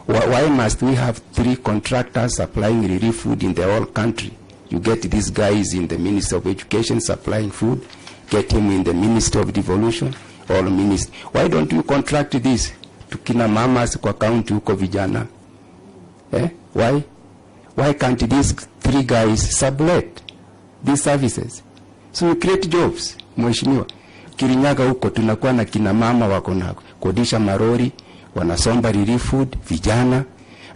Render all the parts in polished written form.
Why must we have 3 contractors supplying relief food in the whole country? You get these guys in the Ministry of Education supplying food, get him in the Ministry of Devolution, or Ministry. Why don't you contract this to kina mamas kwa county huko vijana? Why? Why can't these 3 guys sublet these services? So we create jobs, mheshimiwa. Kirinyaga huko tunakuwa na kina mama wako na kodisha marori, wanasomba relief food, vijana.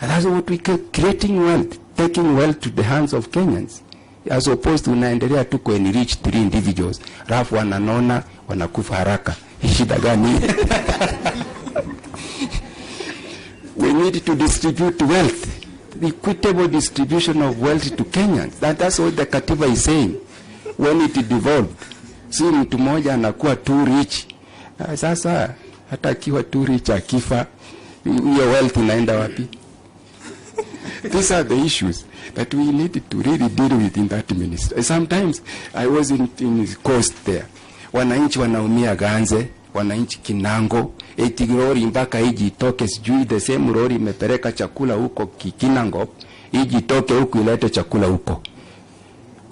And that's what we call creating wealth, taking wealth to the hands of Kenyans. As opposed to unaendelea tu kuenrich 3 individuals, rafu wananona, wanakufa haraka. Shida gani? We need to distribute wealth, the equitable distribution of wealth to Kenyans. That's what the Katiba is saying. When it devolved, si mtu mmoja anakuwa too rich. Sasa hata akiwa too rich akifa, hiyo wealth inaenda wapi? These are the issues that we need to really deal with in that ministry. Sometimes I was in the coast there. Wananchi wanaumia Ganze, wananchi Kinango, eti lori mpaka iji itoke, sijui the same lori imepeleka chakula huko Kinango, iji itoke huku ilete chakula huko.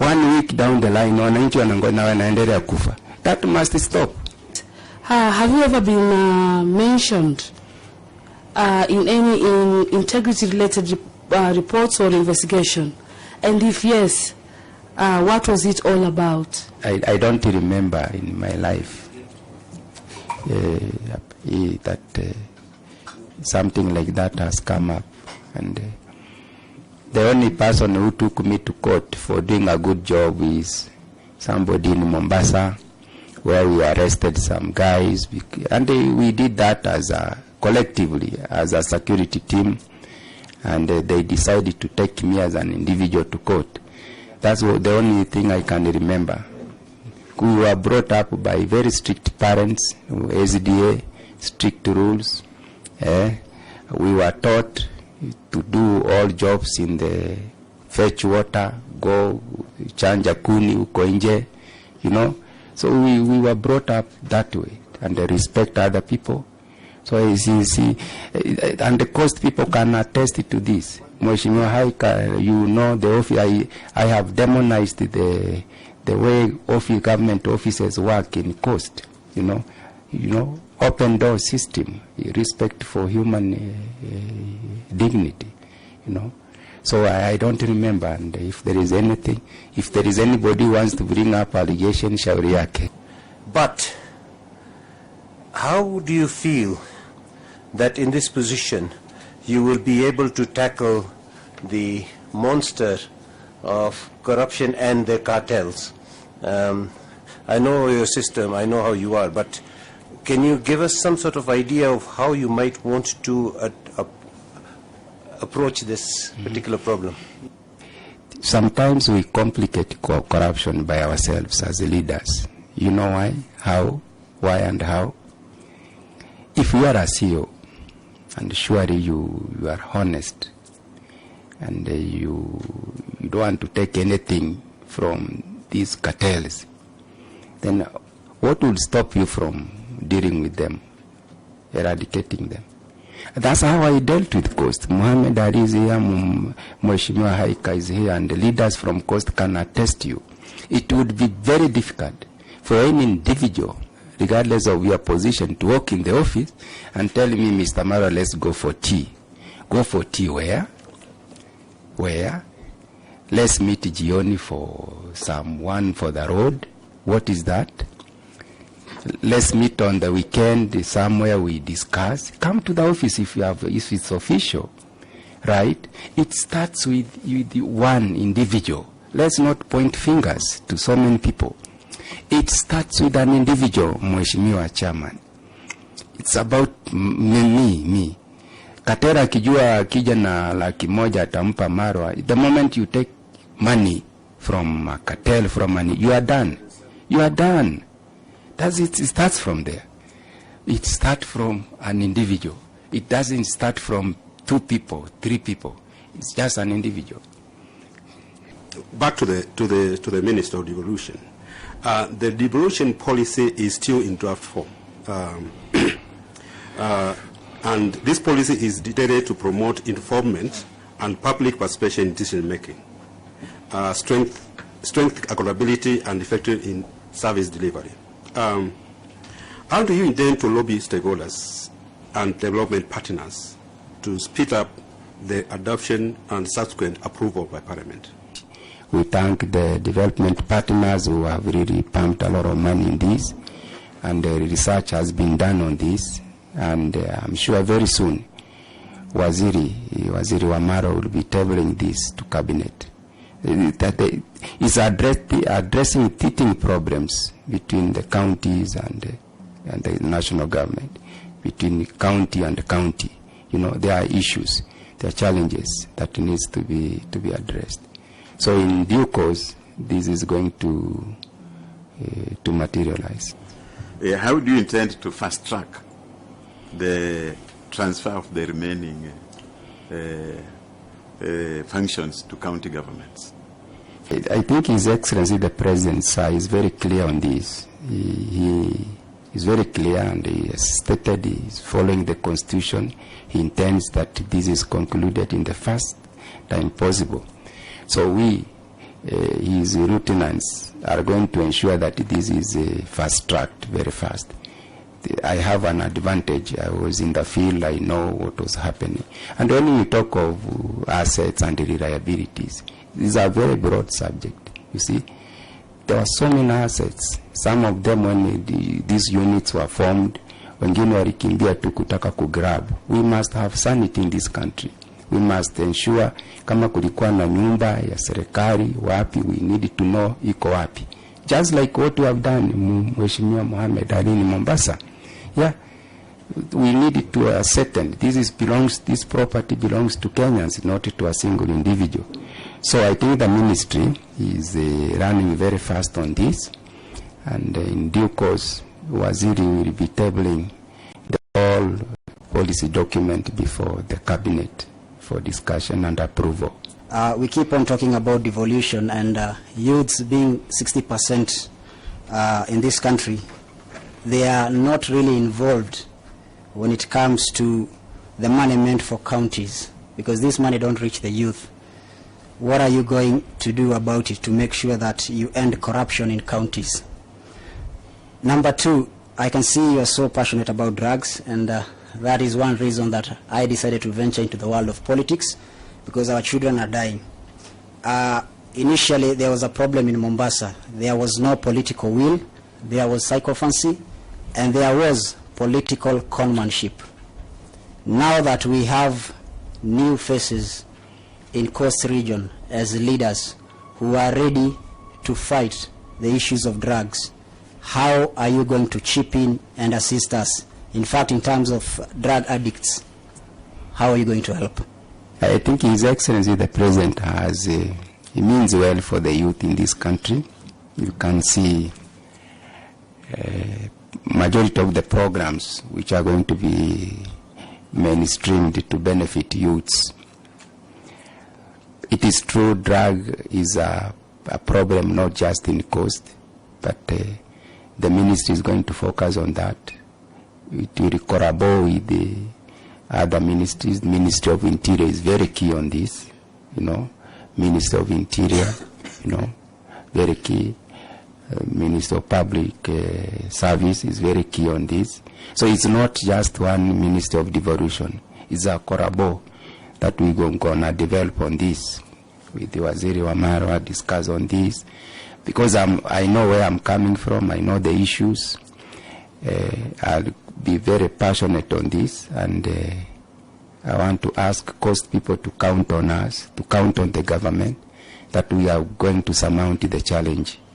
1 week down the line, wananchi wanaendelea kufa. That must stop. Have you ever been mentioned in any integrity-related reports or investigation? And if yes, what was it all about? I don't remember in my life that something like that has come up. And the only person who took me to court for doing a good job is somebody in Mombasa, where we arrested some guys. And we did that as collectively, as a security team. And they decided to take me as an individual to court. That's the only thing I can remember. We were brought up by very strict parents, SDA, strict rules. We were taught to do all jobs in the fetch water, go chanja kuni uko nje, you know. So we were brought up that way, and respect other people. So you see, and the coast people can attest to this. Mheshimiwa Haika, you know the office. I have demonized the way government offices work in coast. You know, open door system, respect for human dignity. You know, so I don't remember. And if there is anything, if there is anybody who wants to bring up allegation, shauri yake. But how do you feel that in this position you will be able to tackle the monster of corruption and the cartels? I know your system, I know how you are, but can you give us some sort of idea of how you might want to approach this particular problem? Sometimes we complicate corruption by ourselves as leaders. You know why? How? Why and how? If you are a CEO, and surely you are honest, and you don't want to take anything from these cartels, then what will stop you from dealing with them, eradicating them? That's how I dealt with Coast. Mohammed Ali is here, Mheshimiwa Haika is here, and the leaders from Coast can attest you. It would be very difficult for any individual, regardless of your position, to walk in the office and tell me, Mr. Marwa, let's go for tea. Go for tea where? Where? Let's meet Gioni for someone for the road. What is that? Let's meet on the weekend somewhere we discuss. Come to the office if it's official, right? It starts with one individual. Let's not point fingers to so many people. It starts with an individual, Mheshimiwa Chairman. It's about me. Katera kijua akija na laki moja atampa Marwa. The moment you take money from a cartel, from money, you are done. You are done. It starts from there. It starts from an individual. It doesn't start from 2 people, 3 people. It's just an individual. Back to the Minister of Devolution. The devolution policy is still in draft form. And this policy is dedicated to promote informment and public participation in decision making, strength accountability, and effective in service delivery. How do you intend to lobby stakeholders and development partners to speed up the adoption and subsequent approval by Parliament? We thank the development partners who have really pumped a lot of money in this, and the research has been done on this, and I'm sure very soon Waziri wa Marwa will be tabling this to Cabinet. It's addressing teething problems between the counties and the national government, between county and county. You know, there are issues, there are challenges that needs to be addressed. So in due course, this is going to materialize. How do you intend to fast track the transfer of the remaining functions to county governments? I think His Excellency the President, sir, is very clear on this. He is very clear, and he has stated he is following the Constitution. He intends that this is concluded in the first time possible. So we, his lieutenants, are going to ensure that this is fast-tracked very fast. I have an advantage. I was in the field. I know what was happening. And when we talk of assets and reliabilities, these are very broad subject. You see, there were so many assets. Some of them, when these units were formed, wengine walikimbia tu kutaka kugrab. We must have sanity in this country. We must ensure kama kulikuwa na nyumba ya serikali wapi, we need to know iko wapi. Just like what we have done Mheshimiwa Mohamed Ali in Mombasa. Yeah, we need to ascertain this property belongs to Kenyans, not to a single individual. So I think the ministry is running very fast on this, and in due course, Waziri will be tabling the whole policy document before the cabinet for discussion and approval. We keep on talking about devolution, and youths being 60% in this country, they are not really involved when it comes to the money meant for counties, because this money don't reach the youth. What are you going to do about it to make sure that you end corruption in counties? Number two, I can see you are so passionate about drugs, and that is one reason that I decided to venture into the world of politics, because our children are dying. Initially, there was a problem in Mombasa. There was no political will, there was sycophancy, and there was political conmanship. Now that we have new faces in Coast region as leaders who are ready to fight the issues of drugs, how are you going to chip in and assist us? In fact, in terms of drug addicts, how are you going to help? I think His Excellency the President he means well for the youth in this country. You can see majority of the programs which are going to be mainstreamed to benefit youths. It is true drug is a problem not just in Coast, but the ministry is going to focus on that. It will collaborate with the other ministries. Ministry of Interior is very key on this, you know. Minister of Interior, you know, very key. Minister of Public Service is very key on this. So it's not just one Minister of Devolution. It's a collabo that we're going to develop on this. With the Waziri wa Marwa, discuss on this. Because I know where I'm coming from, I know the issues. I'll be very passionate on this, and I want to ask Coast people to count on us, to count on the government, that we are going to surmount the challenge.